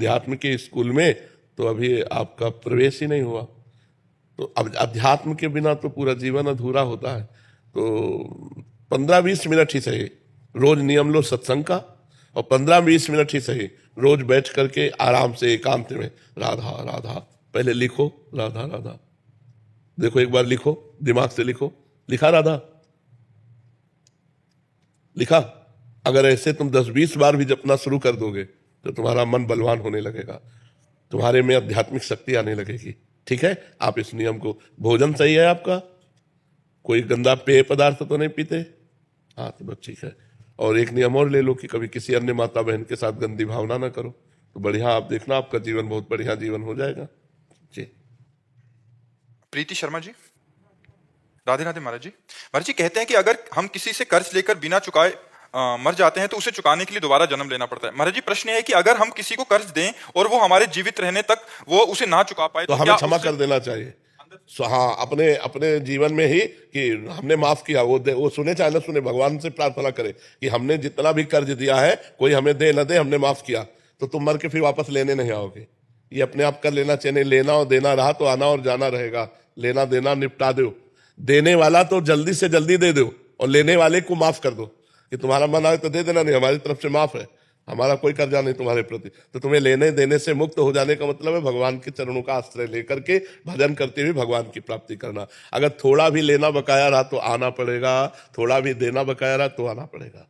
अध्यात्म के स्कूल में, तो अभी आपका प्रवेश ही नहीं हुआ। तो अब अध्यात्म के बिना तो पूरा जीवन अधूरा होता है। तो 15-20 मिनट ही सही रोज नियम लो सत्संग का, और 15-20 मिनट ही सही रोज बैठ करके आराम से एकांत में राधा राधा पहले लिखो, राधा राधा। देखो एक बार लिखो, दिमाग से लिखो, लिखा राधा, लिखा। अगर ऐसे तुम 10-20 बार भी जपना शुरू कर दोगे तो तुम्हारा मन बलवान होने लगेगा, तुम्हारे में आध्यात्मिक शक्ति आने लगेगी। ठीक है, आप इस नियम को, भोजन सही है आपका, कोई गंदा पेय पदार्थ तो नहीं पीते? हाँ, तो बस ठीक है। और एक नियम और ले लो कि कभी किसी अन्य माता बहन के साथ गंदी भावना ना करो, तो बढ़िया, आप देखना आपका जीवन बहुत बढ़िया जीवन हो जाएगा जी। प्रीति शर्मा जी, राधे राधे महाराज जी। महाराज जी कहते हैं कि अगर हम किसी से कर्ज लेकर बिना चुकाए मर जाते हैं तो उसे चुकाने के लिए दोबारा जन्म लेना पड़ता है। महाराज जी प्रश्न है कि अगर हम किसी को कर्ज दें और वो हमारे जीवित रहने तक वो उसे ना चुका पाए तो हमें क्षमा कर देना चाहिए। हाँ, अपने अपने जीवन में ही कि हमने माफ किया, वो सुने चाहे ना सुने, भगवान से प्रार्थना करे कि हमने जितना भी कर्ज दिया है कोई हमें दे न दे, हमने माफ किया। तो तुम मर के फिर वापस लेने नहीं आओगे, ये अपने आप कर लेना चाहिए। लेना और देना रहा तो आना और जाना रहेगा, लेना देना निपटा दो। देने वाला तो जल्दी से जल्दी दे दो, और लेने वाले को माफ कर दो कि तुम्हारा मन आए तो दे देना, नहीं हमारी तरफ से माफ है, हमारा कोई कर्जा नहीं तुम्हारे प्रति। तो तुम्हें लेने देने से मुक्त हो जाने का मतलब है भगवान के चरणों का आश्रय लेकर के भजन करते हुए भगवान की प्राप्ति करना। अगर थोड़ा भी लेना बकाया रहा तो आना पड़ेगा, थोड़ा भी देना बकाया रहा तो आना पड़ेगा।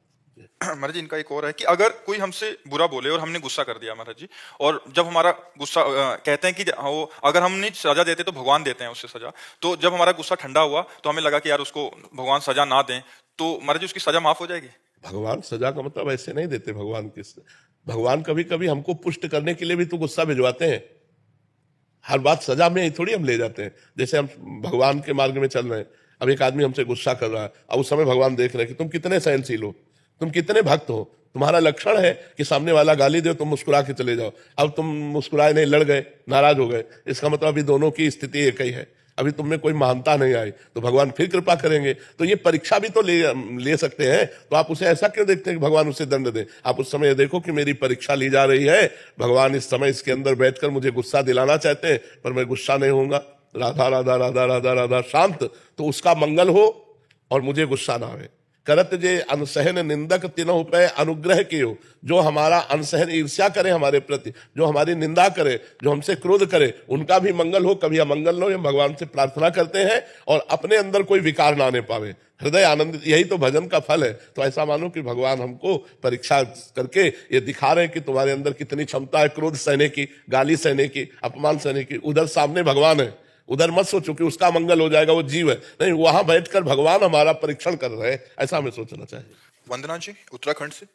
महाराज जी इनका एक और है कि अगर कोई हमसे बुरा बोले और हमने गुस्सा कर दिया महाराज जी, और जब हमारा गुस्सा कहते हैं कि वो अगर हम नहीं सजा देते तो भगवान देते हैं उससे सजा, तो जब हमारा गुस्सा ठंडा हुआ तो हमें लगा कि यार उसको भगवान सजा ना दें, तो महाराज जी उसकी सजा माफ हो जाएगी? भगवान सजा का मतलब ऐसे नहीं देते भगवान कभी कभी हमको पुष्ट करने के लिए भी तो गुस्सा भिजवाते हैं। हर बात सजा में ही थोड़ी हम ले जाते हैं। जैसे हम भगवान के मार्ग में चल रहे हैं, अब एक आदमी हमसे गुस्सा कर रहा है, अब उस समय भगवान देख रहे हैं कि तुम कितने सहनशील हो, तुम कितने भक्त हो। तुम्हारा लक्षण है कि सामने वाला गाली दे तुम मुस्कुरा के चले जाओ, अब तुम मुस्कुराए नहीं, लड़ गए, नाराज हो गए, इसका मतलब अभी दोनों की स्थिति एक ही है, अभी तुम में कोई महानता नहीं आई, तो भगवान फिर कृपा करेंगे। तो ये परीक्षा भी तो ले सकते हैं। तो आप उसे ऐसा क्यों देखते हैं कि भगवान उसे दंड दे? आप उस समय देखो कि मेरी परीक्षा ली जा रही है, भगवान इस समय इसके अंदर बैठकर मुझे गुस्सा दिलाना चाहते हैं, पर मैं गुस्सा नहीं होऊंगा, राधा राधा राधा राधा राधा शांत, तो उसका मंगल हो और मुझे गुस्सा ना आए। करत जे अनसहन निंदक तिनहु पे अनुग्रह कियो, जो हमारा अनसहन ईर्ष्या करे हमारे प्रति, जो हमारी निंदा करे, जो हमसे क्रोध करे, उनका भी मंगल हो, कभी अमंगल न हो, ये भगवान से प्रार्थना करते हैं। और अपने अंदर कोई विकार ना आने पावे, हृदय आनंदित, यही तो भजन का फल है। तो ऐसा मानो कि भगवान हमको परीक्षा करके ये दिखा रहे हैं कि तुम्हारे अंदर कितनी क्षमता है क्रोध सहने की, गाली सहने की, अपमान सहने की। उधर सामने भगवान है, उधर मत सोचो कि उसका मंगल हो जाएगा, वो जीव है, नहीं, वहां बैठकर भगवान हमारा परीक्षण कर रहे हैं, ऐसा हमें सोचना चाहिए। वंदना जी उत्तराखंड से,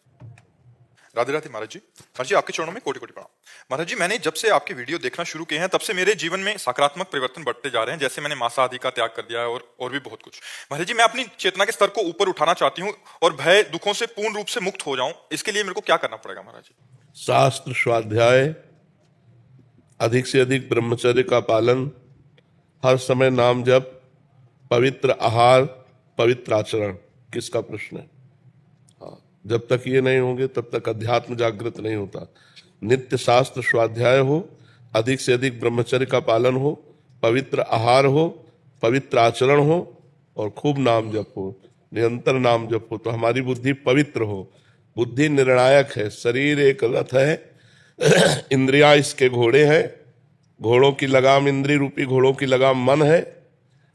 राधे राधे महाराज जी। महाराज जी आपके चरणों में कोटि कोटि प्रणाम। महाराज जी मैंने जब से आपके वीडियो देखना शुरू किए हैं तब से मेरे जीवन में सकारात्मक परिवर्तन बढ़ते जा रहे हैं। जैसे मैंने मांसाहारी का त्याग कर दिया है और भी बहुत कुछ। महाराज जी मैं अपनी चेतना के स्तर को ऊपर उठाना चाहती हूँ और भय दुखों से पूर्ण रूप से मुक्त हो जाऊं, इसके लिए मेरे को क्या करना पड़ेगा महाराज जी? शास्त्र स्वाध्याय, अधिक से अधिक ब्रह्मचर्य का पालन, हर समय नाम जप, पवित्र आहार, पवित्र आचरण। किसका प्रश्न है? हाँ, जब तक ये नहीं होंगे तब तक अध्यात्म जागृत नहीं होता। नित्य शास्त्र स्वाध्याय हो, अधिक से अधिक ब्रह्मचर्य का पालन हो, पवित्र आहार हो, पवित्र आचरण हो, और खूब नाम जप हो, निरंतर नाम जप हो, तो हमारी बुद्धि पवित्र हो। बुद्धि निर्णायक है, शरीर एक रथ है, इंद्रियां इसके घोड़े हैं, घोड़ों की लगाम, इंद्रिय रूपी घोड़ों की लगाम मन है,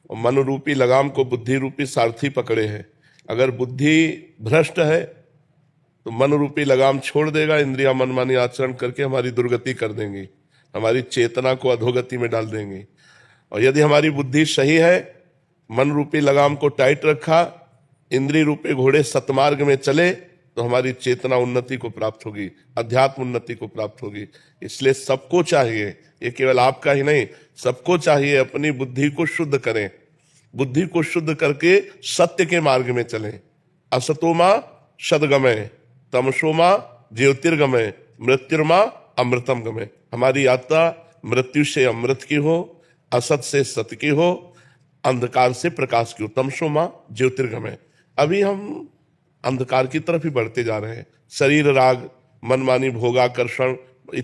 और मन रूपी लगाम को बुद्धि रूपी सारथी पकड़े हैं। अगर बुद्धि भ्रष्ट है तो मन रूपी लगाम छोड़ देगा, इंद्रियां मनमानी आचरण करके हमारी दुर्गति कर देंगी, हमारी चेतना को अधोगति में डाल देंगी। और यदि हमारी बुद्धि सही है, मन रूपी लगाम को टाइट रखा, इंद्रिय रूपी घोड़े सतमार्ग में चले, तो हमारी चेतना उन्नति को प्राप्त होगी, अध्यात्म उन्नति को प्राप्त होगी। इसलिए सबको चाहिए, ये केवल आपका ही नहीं, सबको चाहिए अपनी बुद्धि को शुद्ध करें, बुद्धि को शुद्ध करके सत्य के मार्ग में चलें। असतोमा सदगमय, तमसोमा ज्योतिर्गमय, मृत्युर्मा अमृतम गमय। हमारी यात्रा मृत्यु से अमृत की हो, असत से सत्य की हो, अंधकार से प्रकाश की हो। तमसोमा ज्योतिर्गमय। अभी हम अंधकार की तरफ ही बढ़ते जा रहे हैं। शरीर राग, मनमानी भोगाकर्षण,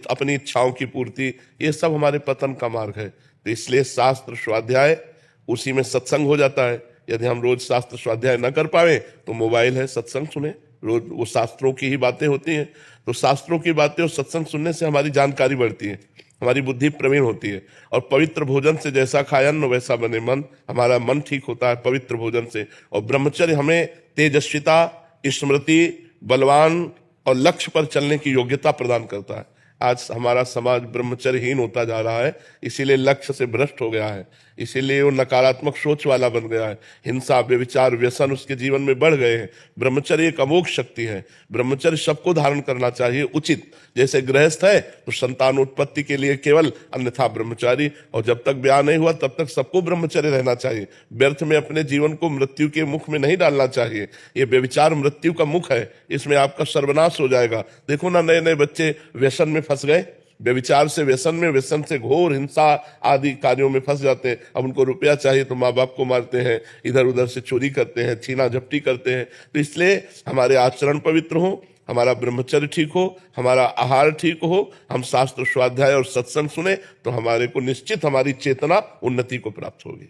अपनी इच्छाओं की पूर्ति, ये सब हमारे पतन का मार्ग है। तो इसलिए शास्त्र स्वाध्याय, उसी में सत्संग हो जाता है। यदि हम रोज शास्त्र स्वाध्याय न कर पाए तो मोबाइल है, सत्संग सुने, रोज वो शास्त्रों की ही बातें होती हैं। तो शास्त्रों की बातें और सत्संग सुनने से हमारी जानकारी बढ़ती है, हमारी बुद्धि प्रवीण होती है। और पवित्र भोजन से जैसा खाए अन्न वैसा बने मन, हमारा मन ठीक होता है पवित्र भोजन से। और ब्रह्मचर्य हमें तेजस्विता, स्मृति, बलवान और लक्ष्य पर चलने की योग्यता प्रदान करता है। आज हमारा समाज ब्रह्मचर्यहीन होता जा रहा है, इसीलिए लक्ष्य से भ्रष्ट हो गया है, इसीलिए वो नकारात्मक सोच वाला बन गया है। हिंसा, व्यभिचार, व्यसन उसके जीवन में बढ़ गए हैं। ब्रह्मचर्य एक अमोघ शक्ति है। ब्रह्मचर्य सबको धारण करना चाहिए उचित। जैसे गृहस्थ है तो संतानोत्पत्ति के लिए केवल, अन्यथा ब्रह्मचारी। और जब तक ब्याह नहीं हुआ तब तक सबको ब्रह्मचर्य रहना चाहिए। व्यर्थ में अपने जीवन को मृत्यु के मुख में नहीं डालना चाहिए। ये व्यभिचार मृत्यु का मुख है, इसमें आपका सर्वनाश हो जाएगा। देखो ना, नए नए बच्चे व्यसन में फंस गए, व्यभिचार से व्यसन में, व्यसन से घोर हिंसा आदि कार्यों में फंस जाते हैं। अब उनको रुपया चाहिए तो माँ बाप को मारते हैं, इधर उधर से चोरी करते हैं, छीना झपटी करते हैं। तो इसलिए हमारे आचरण पवित्र हो, हमारा ब्रह्मचर्य ठीक हो, हमारा आहार ठीक हो, हम शास्त्र स्वाध्याय और सत्संग सुने तो हमारे को निश्चित हमारी चेतना उन्नति को प्राप्त होगी।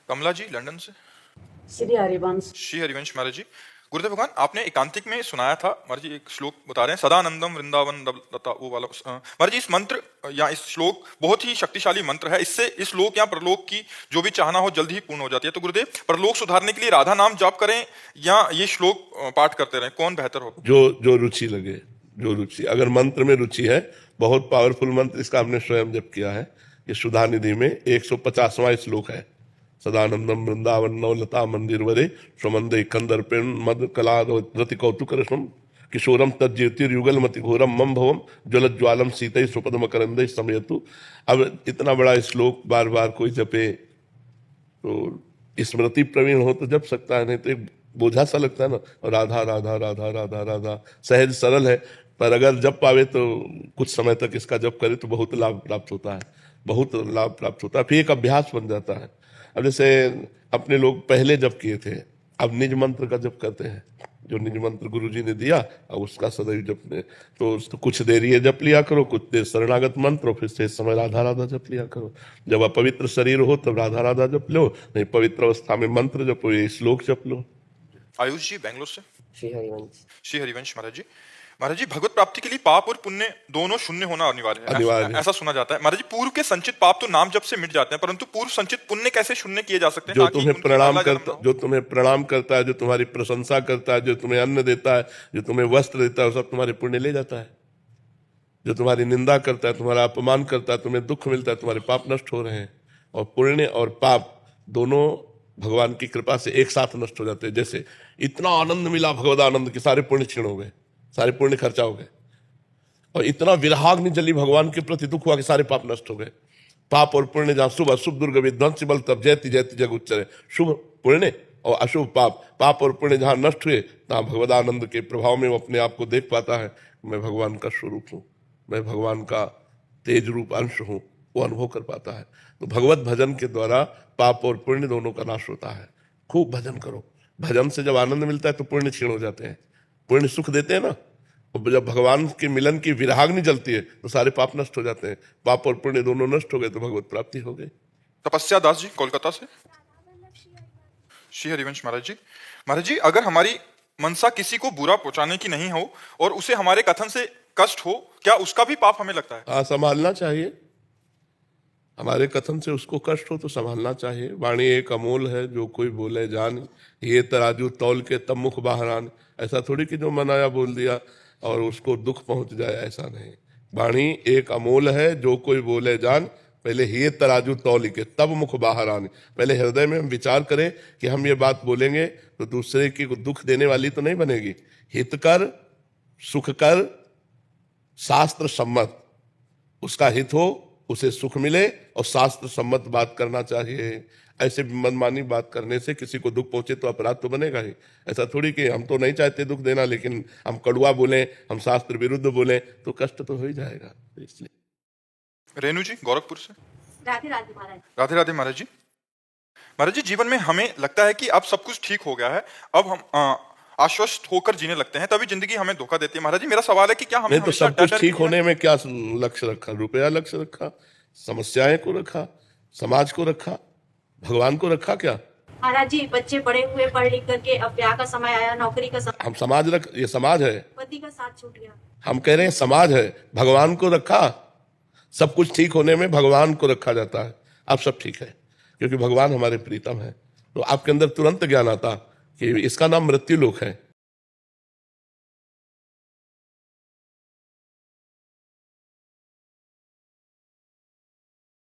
कमला जी लंदन से। श्री हरिवंश। श्री हरिवंश महाराज जी, गुरुदेव भगवान आपने एकांतिक में सुनाया था महाराज जी, एक श्लोक बता रहे हैं, सदानंदम वृंदावन लता, वो वाला महाराज जी। इस मंत्र या इस श्लोक बहुत ही शक्तिशाली मंत्र है। इससे इस श्लोक या परलोक की जो भी चाहना हो जल्दी ही पूर्ण हो जाती है। तो गुरुदेव, परलोक सुधारने के लिए राधा नाम जाप करें या ये श्लोक पाठ करते रहें, कौन बेहतर हो? जो रुचि लगे, जो रुचि। अगर मंत्र में रुचि है, बहुत पावरफुल मंत्र, इसका हमने स्वयं जप किया है। ये सुधा निधि में 150वां श्लोक है। सदानंदम वृंदावन नवलता मंदिर वरे स्वमंदे कंदर्पेण मद कला रति कौतुक रसम किशोरम तज्ज्योतिर्युगल मति घोरम मम भवम ज्वलज्वालम सीतई सुपद मकरंदे समयतु। अब इतना बड़ा श्लोक बार बार कोई जपे तो स्मृति प्रवीण हो तो जप सकता है, नहीं तो एक बोझा सा लगता है ना। और राधा राधा राधा राधा राधा सहज सरल है, पर अगर जप पावे तो कुछ समय तक इसका जप करे तो बहुत लाभ प्राप्त होता है, बहुत लाभ प्राप्त होता है। फिर एक अभ्यास बन जाता है। अब जैसे अपने लोग पहले जप किए थे, अब निज मंत्र का जप करते हैं। जो निज मंत्र गुरुजी ने दिया अब उसका सदैव जपने, तो कुछ देर ये जप लिया करो, कुछ देर शरणागत मंत्र, और फिर से समय राधा राधा जप लिया करो। जब अपवित्र शरीर हो तब राधा राधा जप लो, नहीं पवित्र अवस्था में मंत्र जपो, ये श्लोक जप लो। आयुष जी बेंगलोर से। श्री हरिवंश। श्री हरिवंश महाराज जी, महाराज जी भगवत प्राप्ति के लिए पाप और पुण्य दोनों शून्य होना अनिवार्य है, ऐसा सुना जाता है। महाराज जी, पूर्व के संचित पाप तो नाम जप से मिट जाते हैं, परंतु पूर्व संचित पुण्य कैसे शून्य किए जा सकते हैं? जो तुम्हें प्रणाम करता है, जो तुम्हारी प्रशंसा करता है, जो तुम्हें अन्न देता है, जो तुम्हें वस्त्र देता है, सब तुम्हारे पुण्य ले जाता है। जो तुम्हारी निंदा करता है, तुम्हारा अपमान करता है, तुम्हें दुख मिलता है, तुम्हारे पाप नष्ट हो रहे हैं। और पुण्य और पाप दोनों भगवान की कृपा से एक साथ नष्ट हो जाते हैं। जैसे इतना आनंद मिला भगवद आनंद के सारे पुण्य क्षीण हो गए, सारे पुण्य खर्चा हो गए। और इतना विरहाग्नि जली भगवान के प्रति दुख हुआ कि सारे पाप नष्ट हो गए। पाप और पुण्य जहाँ शुभ अशुभ दुर्ग विध्वंस बल तब जयति जयति जग उच्चरे। शुभ पुण्य और अशुभ पाप, पाप और पुण्य जहाँ नष्ट हुए तहाँ भगवदानंद के प्रभाव में वो अपने आप को देख पाता है, मैं भगवान का स्वरूप हूँ, मैं भगवान का तेज रूप अंश हूँ, वो अनुभव कर पाता है। तो भगवत भजन के द्वारा पाप और पुण्य दोनों का नाश होता है। खूब भजन करो, भजन से जब आनंद मिलता है तो पुण्य क्षीण हो जाते हैं, पुण्य सुख देते हैं ना। और जब भगवान के मिलन की विराग्नि जलती है तो सारे पाप नष्ट हो जाते हैं। पाप और पुण्य दोनों नष्ट हो गए तो भगवत प्राप्ति हो गई। तपस्या दास जी कोलकाता से। श्री हरिवंश महाराज जी, महाराज जी अगर हमारी मनसा किसी को बुरा पहुंचाने की नहीं हो और उसे हमारे कथन से कष्ट हो, क्या उसका भी पाप हमें लगता है? हाँ, संभालना चाहिए। हमारे कथन से उसको कष्ट हो तो संभालना चाहिए। वाणी एक अमोल है, जो कोई बोले जान, ये तराजू तौल के तब मुख बाहर आन। ऐसा थोड़ी कि जो मन आया बोल दिया और उसको दुख पहुंच जाए, ऐसा नहीं। वाणी एक अमोल है, जो कोई बोले जान, पहले ये तराजू तौल के तब मुख बाहर आने। पहले हृदय में हम विचार करें कि हम ये बात बोलेंगे तो दूसरे की दुख देने वाली तो नहीं बनेगी। हित कर, सुख कर, शास्त्र सम्मत, उसका हित हो, उसे सुख मिले, और शास्त्र सम्मत बात करना चाहिए। ऐसे मनमानी बात करने से किसी को दुख पहुंचे तो अपराध तो बनेगा ही। ऐसा थोड़ी कि हम तो नहीं चाहते दुख देना, लेकिन हम कड़ुआ बोले, हम शास्त्र विरुद्ध बोले तो कष्ट तो हो ही जाएगा। इसलिए रेणु जी गोरखपुर से। राधे राधे महाराज। राधे राधे महाराज जी। महाराज जी, जीवन में हमें लगता है कि अब सब कुछ ठीक हो गया है, अब हम आश्वस्त होकर जीने लगते हैं तभी जिंदगी हमें धोखा देती है। महाराज जी मेरा सवाल है कि क्या हमें नहीं तो हमेशा सब कुछ डर ठीक के होने में क्या लक्ष्य रखा? रुपया लक्ष्य रखा, समस्याएं को रखा, समाज को रखा, भगवान को रखा क्या? महाराज जी बच्चे बड़े हुए पढ़ लिख करके अब ब्याह का समय आया, नौकरी का समय, हम समाज ये समाज है, पति का साथ छूट गया। हम कह रहे हैं समाज है, भगवान को रखा। सब कुछ ठीक होने में भगवान को रखा जाता है। अब सब ठीक है क्योंकि भगवान हमारे प्रीतम है। तो आपके अंदर तुरंत ज्ञान आता कि इसका नाम मृत्यु लोक है।